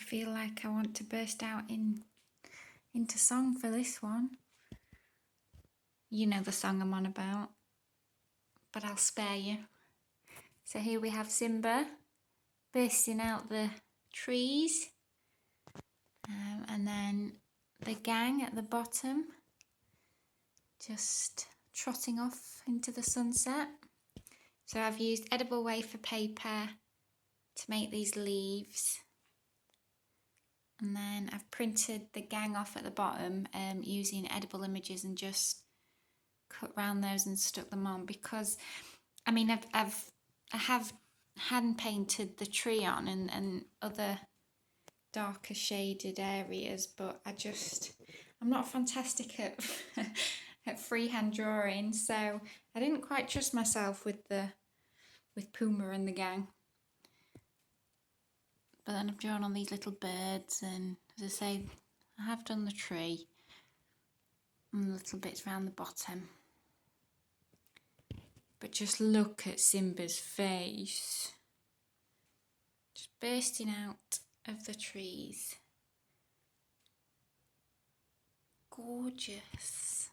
feel like I want to burst out into song for this one. You know the song I'm on about, but I'll spare you. So here we have Simba bursting out the trees, and then the gang at the bottom just trotting off into the sunset. So I've used edible wafer paper to make these leaves, and then I've printed the gang off at the bottom using edible images and just cut round those and stuck them on, because I mean I have hand painted the tree on and other darker shaded areas, but I'm not fantastic at at freehand drawing, so I didn't quite trust myself with Puma and the gang. But then I've drawn on these little birds, and as I say, I have done the tree and little bits around the bottom. But just look at Simba's face, just bursting out of the trees. Gorgeous.